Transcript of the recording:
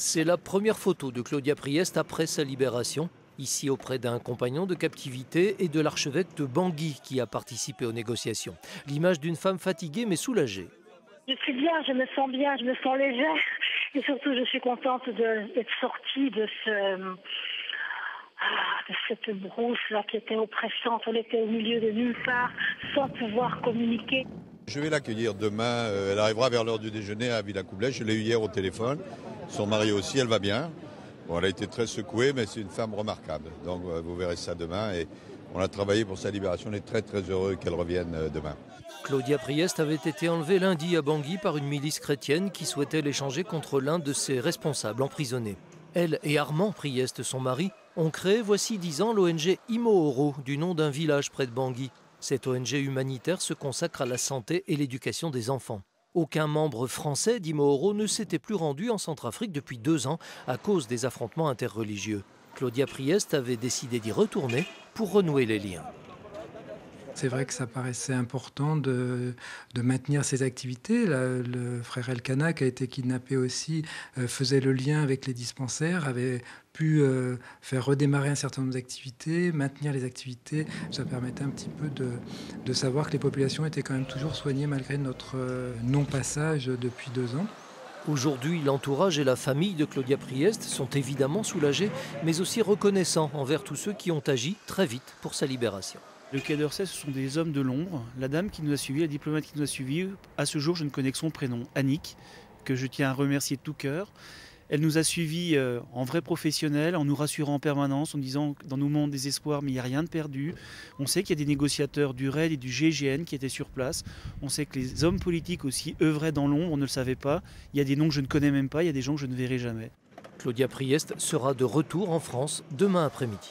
C'est la première photo de Claudia Priest après sa libération, ici auprès d'un compagnon de captivité et de l'archevêque de Bangui qui a participé aux négociations. L'image d'une femme fatiguée mais soulagée. Je suis bien, je me sens bien, je me sens légère et surtout je suis contente d'être sortie de cette brousse-là qui était oppressante. On était au milieu de nulle part sans pouvoir communiquer. Je vais l'accueillir demain, elle arrivera vers l'heure du déjeuner à Villacoublay. Je l'ai eu hier au téléphone, son mari aussi, elle va bien. Bon, elle a été très secouée, mais c'est une femme remarquable. Donc vous verrez ça demain et on a travaillé pour sa libération. On est très très heureux qu'elle revienne demain. Claudia Priest avait été enlevée lundi à Bangui par une milice chrétienne qui souhaitait l'échanger contre l'un de ses responsables emprisonnés. Elle et Armand Priest, son mari, ont créé voici 10 ans l'ONG Imooro, du nom d'un village près de Bangui. Cette ONG humanitaire se consacre à la santé et l'éducation des enfants. Aucun membre français d'Imooro ne s'était plus rendu en Centrafrique depuis 2 ans à cause des affrontements interreligieux. Claudia Priest avait décidé d'y retourner pour renouer les liens. C'est vrai que ça paraissait important de maintenir ces activités. Le frère Elkanah, qui a été kidnappé aussi, faisait le lien avec les dispensaires, avait pu faire redémarrer un certain nombre d'activités, maintenir les activités. Ça permettait un petit peu de savoir que les populations étaient quand même toujours soignées malgré notre non-passage depuis 2 ans. Aujourd'hui, l'entourage et la famille de Claudia Priest sont évidemment soulagés, mais aussi reconnaissants envers tous ceux qui ont agi très vite pour sa libération. Le Quai d'Orsay, ce sont des hommes de l'ombre. La dame qui nous a suivis, la diplomate qui nous a suivis, à ce jour, je ne connais que son prénom, Annick, que je tiens à remercier de tout cœur. Elle nous a suivis en vrai professionnel, en nous rassurant en permanence, en disant que dans nos mondes des espoirs, mais il n'y a rien de perdu. On sait qu'il y a des négociateurs du RAID et du GIGN qui étaient sur place. On sait que les hommes politiques aussi œuvraient dans l'ombre, on ne le savait pas. Il y a des noms que je ne connais même pas, il y a des gens que je ne verrai jamais. Claudia Priest sera de retour en France demain après-midi.